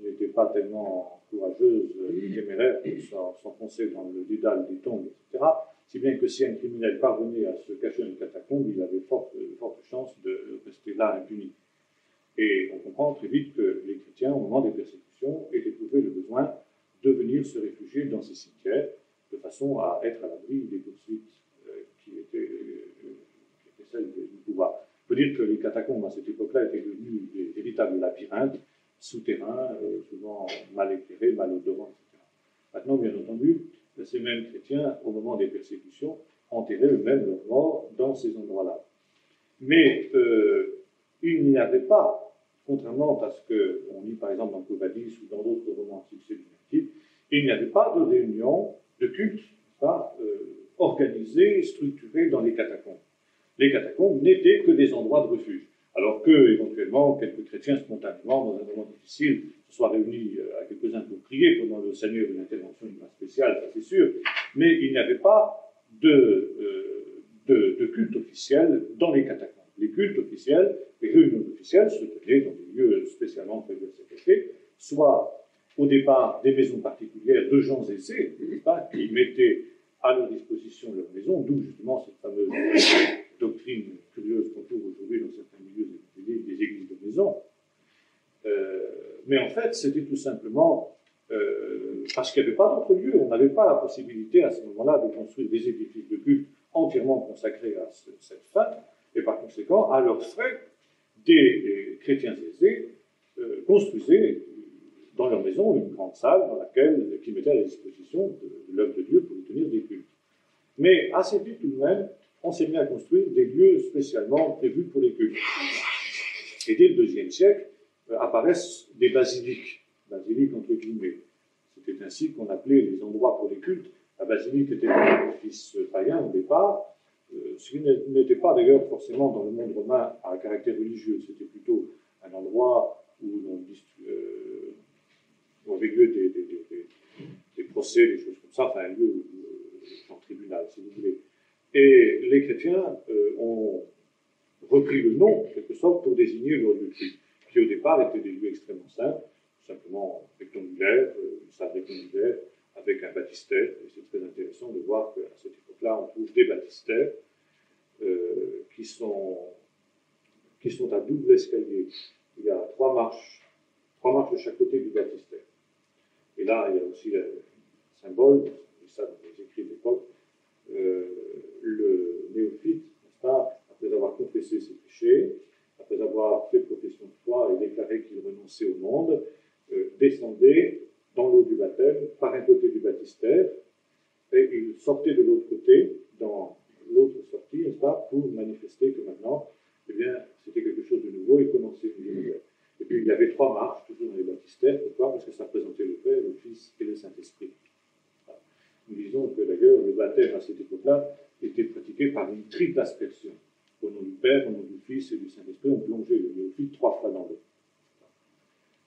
n'était pas tellement courageuse ni téméraire pour s'enfoncer dans le dédale des tombes, etc., si bien que si un criminel parvenait à se cacher dans une catacombe, il avait forte chance de rester là impuni. Et on comprend très vite que les chrétiens, au moment des persécutions, éprouvaient le besoin de venir se réfugier dans ces cimetières, de façon à être à l'abri des poursuites qui étaient celles du pouvoir. Il faut dire que les catacombes, à cette époque-là, étaient devenues des véritables labyrinthes, souterrains, souvent mal éclairés, mal odorants, etc. Maintenant, bien entendu, ces mêmes chrétiens, au moment des persécutions, enterraient eux-mêmes leurs morts dans ces endroits-là. Mais il n'y avait pas, contrairement à ce qu'on lit par exemple dans Covadis ou dans d'autres romans à succès du même type, il n'y avait pas de réunion de culte organisée, structurée dans les catacombes. Les catacombes n'étaient que des endroits de refuge. Alors que, éventuellement, quelques chrétiens spontanément, dans un moment difficile, se soient réunis à quelques-uns pour prier pendant le Seigneur une intervention spéciale, ça c'est sûr, mais il n'y avait pas de culte officiel dans les catacombes. Les cultes officiels, les réunions officielles se tenaient dans des lieux spécialement prévus à cet effet, soit au départ des maisons particulières de gens aisés, qui mettaient à leur disposition leur maison, d'où justement cette fameuse doctrine curieuse qu'on trouve aujourd'hui dans certains milieux des églises de maison. Mais en fait, c'était tout simplement parce qu'il n'y avait pas d'autre lieu. On n'avait pas la possibilité à ce moment-là de construire des édifices de culte entièrement consacrés à cette fin, et par conséquent, à leurs frais, des chrétiens aisés construisaient dans leur maison une grande salle qui mettait à la disposition de l'œuvre de Dieu pour y tenir des cultes. Mais assez vite tout de même, on s'est mis à construire des lieux spécialement prévus pour les cultes. Et dès le IIe siècle, apparaissent des basiliques entre guillemets. C'était ainsi qu'on appelait les endroits pour les cultes. La basilique était un édifice païen au départ, ce qui n'était pas d'ailleurs forcément dans le monde romain à caractère religieux. C'était plutôt un endroit où on avait lieu des procès, des choses comme ça, enfin un lieu en tribunal, si vous voulez. Et les chrétiens ont repris le nom, en quelque sorte, pour désigner leur lieu de culte, qui au départ départ étaient des lieux extrêmement simples, simplement rectangulaires, une salle rectangulaire avec un baptistère. Et c'est très intéressant de voir qu'à cette époque-là, on trouve des baptistères qui sont à double escalier. Il y a trois marches de chaque côté du baptistère. Et là, il y a aussi le symbole, ça dans les écrits de l'époque, le néophyte, n'est-ce pas, après avoir confessé ses péchés, après avoir fait profession de foi et déclaré qu'il renonçait au monde, descendait dans l'eau du baptême par un côté du baptistère, et il sortait de l'autre côté, dans l'autre sortie, n'est-ce pas, pour manifester que maintenant, eh bien, c'était quelque chose de nouveau et commençait une vie nouvelle. Et puis il y avait trois marches, toujours dans les baptistères. Pourquoi? Parce que ça représentait le Père, le Fils et le Saint-Esprit. Voilà. Nous disons que d'ailleurs, le baptême à cette époque-là était pratiqué par une triple aspersion. Au nom du Père, au nom du Fils et du Saint-Esprit, on plongeait le néophyte 3 fois dans l'eau.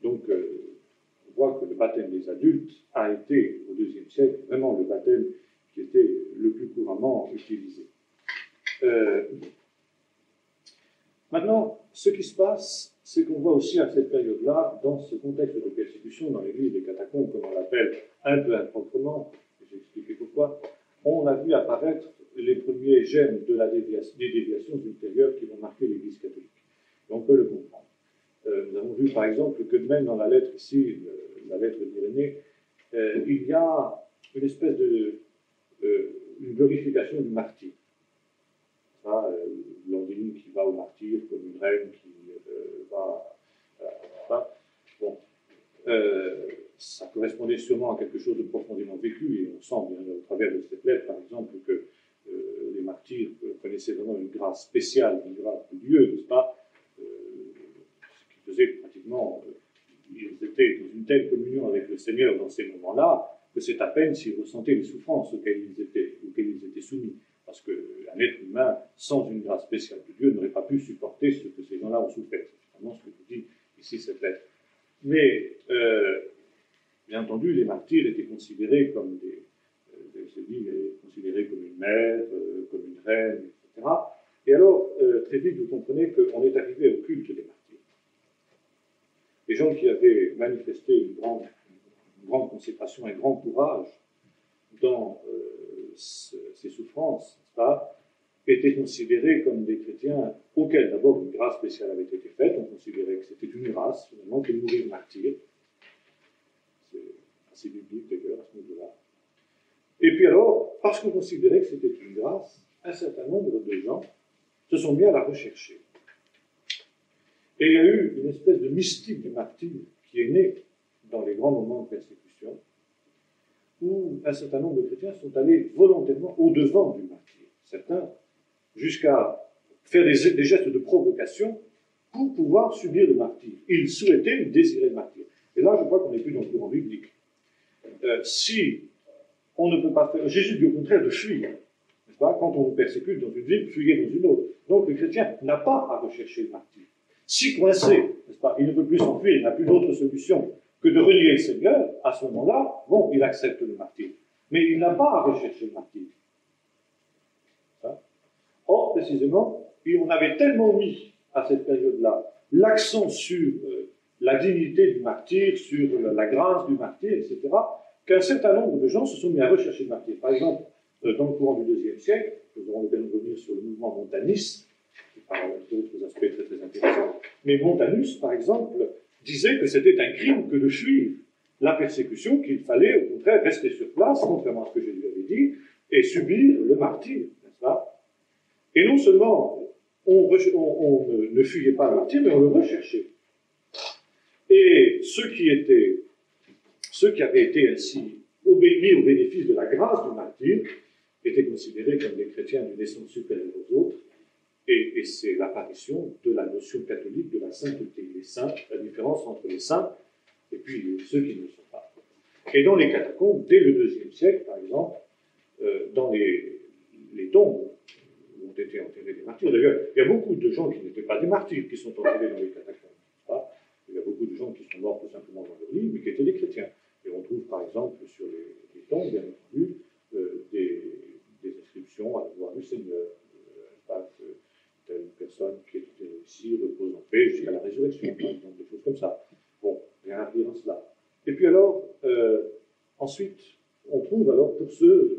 Donc, on voit que le baptême des adultes a été, au IIe siècle, vraiment le baptême qui était le plus couramment utilisé. Maintenant, ce qui se passe, c'est qu'on voit aussi à cette période-là, dans ce contexte de persécution, dans l'église des catacombes, comme on l'appelle un peu improprement, j'ai expliqué pourquoi, on a vu apparaître les premiers germes de des déviations ultérieures qui vont marquer l'église catholique. Et on peut le comprendre. Nous avons vu par exemple que même dans la lettre ici, la lettre d'Irénée, il y a une espèce de une glorification du martyr. Blandine qui va au martyr comme une reine qui va. Bon, ça correspondait sûrement à quelque chose de profondément vécu, et on sent bien au travers de cette lettre, par exemple, que les martyrs connaissaient vraiment une grâce spéciale, une grâce de Dieu, n'est-ce pas, ce qui faisait pratiquement, ils étaient dans une telle communion avec le Seigneur dans ces moments-là, que c'est à peine s'ils ressentaient les souffrances auxquelles ils étaient soumis. Parce qu'un être humain, sans une grâce spéciale de Dieu, n'aurait pas pu supporter ce que ces gens-là ont souffert. C'est finalement ce que vous dit ici cette lettre. Mais, bien entendu, les martyrs étaient considérés comme considérés comme une mère, comme une reine, etc. Et alors, très vite, vous comprenez qu'on est arrivé au culte des martyrs. Les gens qui avaient manifesté une grande consécration, un grand courage dans ces souffrances, n'est-ce pas, étaient considérés comme des chrétiens auxquels d'abord une grâce spéciale avait été faite. On considérait que c'était une grâce, finalement, que de mourir martyr. C'est assez biblique d'ailleurs à ce niveau-là. Et puis alors, parce qu'on considérait que c'était une grâce, un certain nombre de gens se sont mis à la rechercher. Et il y a eu une espèce de mystique du martyr qui est née dans les grands moments de persécution, où un certain nombre de chrétiens sont allés volontairement au-devant du martyr. Certains, jusqu'à faire des gestes de provocation pour pouvoir subir le martyr. Ils souhaitaient, ils désiraient le martyr. Et là, je crois qu'on n'est plus dans le courant biblique. Si on ne peut pas faire... Jésus dit au contraire de fuir. N'est-ce pas? Quand on vous persécute dans une ville, fuyez dans une autre. Donc le chrétien n'a pas à rechercher le martyr. Si coincé, n'est-ce pas, il ne peut plus s'enfuir, il n'a plus d'autre solution que de renier le Seigneur, à ce moment-là, bon, il accepte le martyr. Mais il n'a pas à rechercher le martyr. Or, précisément, on avait tellement mis, à cette période-là, l'accent sur la dignité du martyr, sur la grâce du martyr, etc., qu'un certain nombre de gens se sont mis à rechercher le martyr. Par exemple, dans le courant du IIe siècle, nous aurons l'occasion de revenir sur le mouvement montaniste, qui parle d'autres aspects très, très intéressants, mais Montanus, par exemple, disait que c'était un crime que de fuir la persécution, qu'il fallait au contraire rester sur place, contrairement à ce que je lui avais dit, et subir le martyr, n'est-ce pas? Et non seulement on ne fuyait pas le martyr, mais on le recherchait. Et ceux qui avaient été ainsi mis au bénéfice de la grâce du martyr étaient considérés comme des chrétiens d'une essence supérieure aux autres, et c'est l'apparition de la notion catholique de la sainteté. Les saints, la différence entre les saints et puis ceux qui ne le sont pas. Et dans les catacombes, dès le IIe siècle, par exemple, dans les tombes où ont été enterrés des martyrs, d'ailleurs, il y a beaucoup de gens qui n'étaient pas des martyrs qui sont enterrés dans les catacombes. Pas? Il y a beaucoup de gens qui sont morts tout simplement dans leur lit, mais qui étaient des chrétiens. Et on trouve, par exemple, sur les tombes, bien entendu, des inscriptions à la gloire du Seigneur. Telle personne qui était ici repose en paix jusqu'à la résurrection, par exemple, des choses comme ça. Bon, rien à dire dans cela. Et puis alors, ensuite, on trouve alors pour ce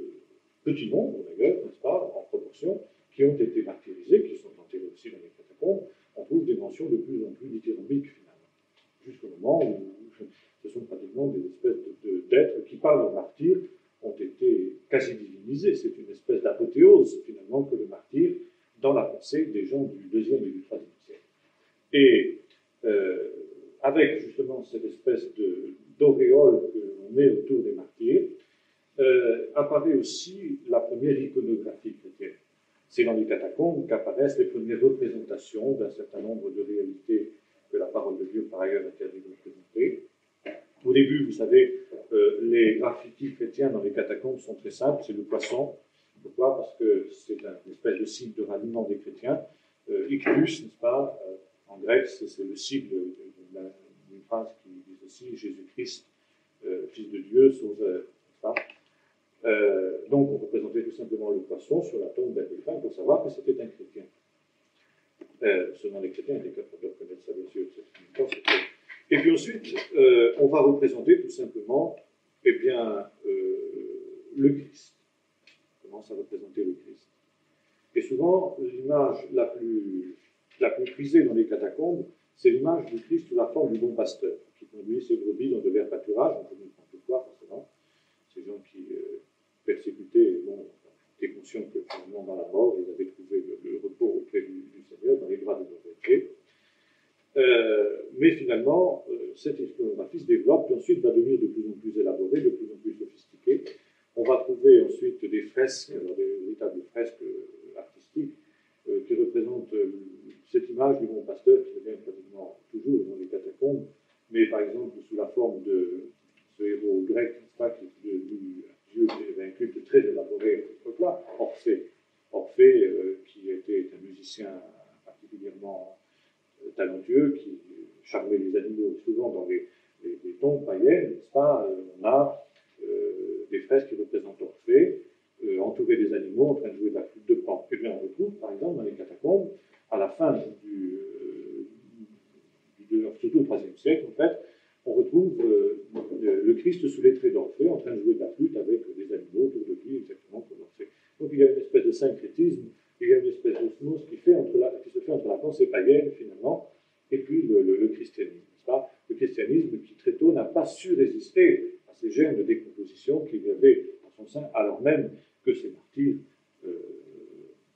petit nombre, d'ailleurs, n'est-ce pas, en proportion, qui ont été martyrisés, qui sont enterrés aussi dans les catacombes, on trouve des mentions de plus en plus dithyrambiques, finalement. Jusqu'au moment où ce sont pratiquement des espèces d'êtres qui, par leur martyr, ont été quasi divinisés. C'est une espèce d'apothéose, finalement, que le martyr, dans la pensée des gens du IIe et du IIIe siècle. Et avec, justement, cette espèce d'auréole que l'on met autour des martyrs, apparaît aussi la première iconographie chrétienne. C'est dans les catacombes qu'apparaissent les premières représentations d'un certain nombre de réalités que la parole de Dieu, par ailleurs, interdit de représenter. Au début, vous savez, les graffitis chrétiens dans les catacombes sont très simples, c'est le poisson. Pourquoi? Parce que c'est une espèce de signe de ralliement des chrétiens. Ictus, n'est-ce pas? En grec, c'est le signe d'une phrase qui dit aussi Jésus-Christ, Fils de Dieu, Sauveur, n'est-ce pas? Donc, on représentait tout simplement le poisson sur la tombe d'un défunt pour savoir que c'était un chrétien. Seulement les chrétiens étaient capables de reconnaître ça, bien sûr. Et puis ensuite, on va représenter tout simplement, eh bien, le Christ. On commence à représenter le Christ. Et souvent, l'image la plus prisée dans les catacombes, c'est l'image du Christ sous la forme du bon pasteur, qui conduit ses brebis dans de verts pâturages. On peut comprendre pourquoi, forcément. Ces gens qui persécutés, bon, étaient conscients que finalement, dans la mort, ils avaient trouvé le repos auprès du Seigneur, dans les bras de leur berger. Mais finalement, cette iconographie se développe et ensuite va devenir de plus en plus élaborée, de plus en plus sophistiquée. On va trouver ensuite des fresques, alors des véritables fresques artistiques, qui représentent cette image du bon pasteur qui revient pratiquement toujours dans les catacombes, mais par exemple sous la forme de ce héros grec, pas, qui est devenu Dieu qui avait un culte très élaboré à cette époque-là, Orphée, qui était un musicien particulièrement talentueux, qui charmait les animaux souvent dans les tombes païennes, n'est-ce pas? On a des fresques qui représentent Orphée, entouré des animaux, en train de jouer de la flûte de Pan. Et bien on retrouve, par exemple, dans les catacombes, à la fin surtout au IIIe siècle, en fait, on retrouve le Christ sous les traits d'Orphée, en train de jouer de la flûte avec des animaux autour de lui, exactement comme Orphée. Donc il y a une espèce de syncrétisme, il y a une espèce d'osmose qui se fait entre la pensée païenne, finalement, et puis le christianisme, n'est-ce pas? Le christianisme qui, très tôt, n'a pas su résister à ces germes de décomposition qu'il y avait en son sein, alors même que ces martyrs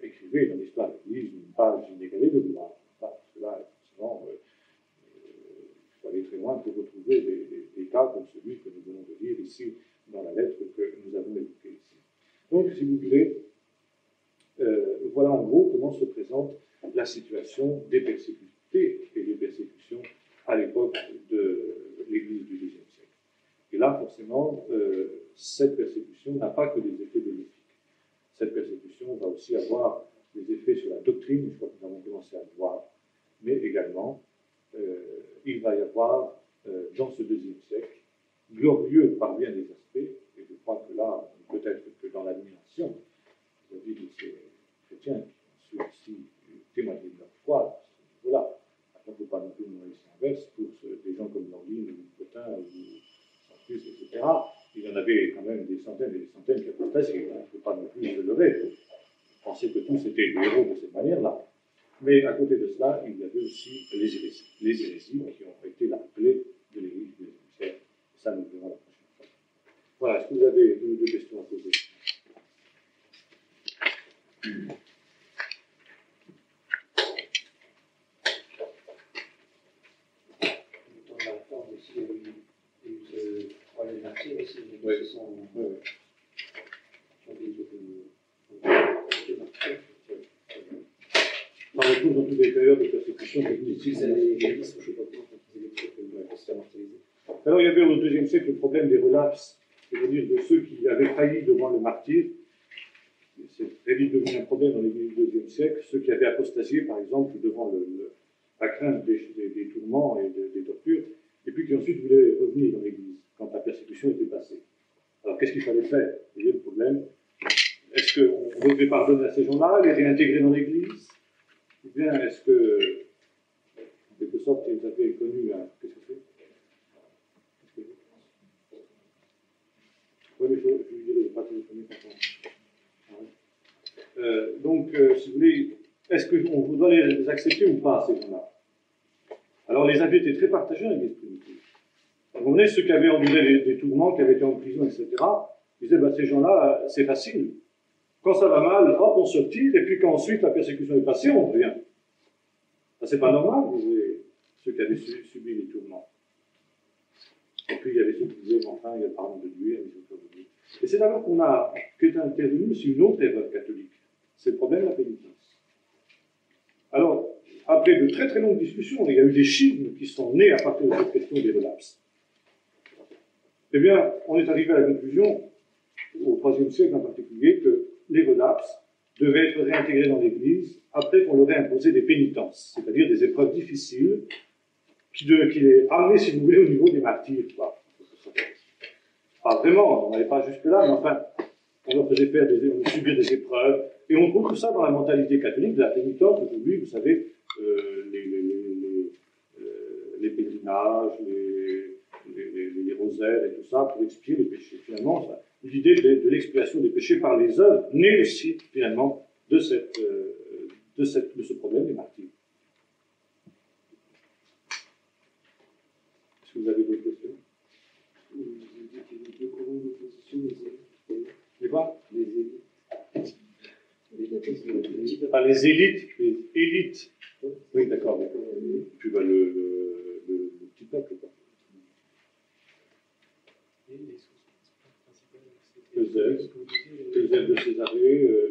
écrivaient dans l'histoire de l'Église une page inégalée de gloire. Parce que là, effectivement, il faut aller très loin pour retrouver des cas comme celui que nous venons de lire ici dans la lettre que nous avons évoquée ici. Donc, si vous voulez, voilà en gros comment se présente la situation des persécutés et des persécutions à l'époque de l'Église du XIe siècle. Et là, forcément, cette persécution n'a pas que des effets bénéfiques. Cette persécution va aussi avoir des effets sur la doctrine, je crois que nous avons commencé à le voir, mais également, il va y avoir, dans ce IIe siècle, glorieux par bien des aspects, et je crois que là, peut-être que dans l'admiration, vis-à-vis de ces chrétiens qui ont su aussi témoigner de leur foi, voilà. Il ne faut pas non plus nous laisser inverse pour des gens comme Landine ou Potin ou Sanctus, etc. Il y en avait quand même des centaines et des centaines qui apostasiaient. Il ne faut pas non plus se leurrer. Penser que tous étaient des héros de cette manière-là. Mais à côté de cela, il y avait aussi les hérésies. Les hérésies qui ont été la clé de l'Église du XIe siècle. Et ça, nous verrons la prochaine fois. Voilà, est-ce que vous avez une ou deux questions à poser? Oui. On retrouve dans toutes les périodes de persécution cognitive. Alors il y avait au IIe siècle le problème des relapses, c'est-à-dire de ceux qui avaient failli devant le martyr. C'est très vite devenu un problème dans l'Église du IIe siècle, ceux qui avaient apostasié par exemple devant la crainte des tourments et des tortures, et puis qui ensuite voulaient revenir dans l'Église quand la persécution était passée. Alors qu'est-ce qu'il fallait faire? Vous voyez le problème? Est-ce qu'on devait pardonner à ces gens-là, les réintégrer dans l'Église? Ou bien est-ce que, en quelque sorte, ils avaient connu qu'est-ce donc, si vous voulez, est-ce qu'on doit les accepter ou pas, ces gens-là? Alors, les avis étaient très partagés dans l'Église primitive. Vous voyez, ceux qui avaient enduré des tourments, qui avaient été en prison, etc., ils disaient, ces gens-là, c'est facile. Quand ça va mal, hop, on se retire, et puis quand ensuite la persécution est passée, on revient. Ça, c'est pas normal, disaient ceux qui avaient subi les tourments. Et puis, il y avait ceux qui disaient, enfin, il y a le pardon de Dieu, et c'est alors qu'on a qu'est intervenu aussi une autre erreur catholique. C'est le problème de la pénitence. Alors, après de très très longues discussions, il y a eu des schismes qui sont nés à partir de cette question des relapses. Eh bien, on est arrivé à la conclusion, au IIIe siècle en particulier, que les relapses devaient être réintégrés dans l'Église après qu'on leur ait imposé des pénitences, c'est-à-dire des épreuves difficiles qui les ramenaient, si vous voulez, au niveau des martyrs. Pas vraiment, on n'allait pas jusque-là, mais enfin, on leur faisait subir des épreuves. Et on trouve tout ça dans la mentalité catholique de la pénitence. Aujourd'hui, vous savez, les pèlerinages, les rosaires et tout ça, pour expier les péchés. Finalement, l'idée de l'expiation des péchés par les œuvres naît aussi, finalement, de ce problème des martyrs. Est-ce que vous avez d'autres questions? Les quoi? Les élites. Pas les élites, les élites. Oui, d'accord. Et puis le petit peuple, quoi. Eusèbe de Césarée,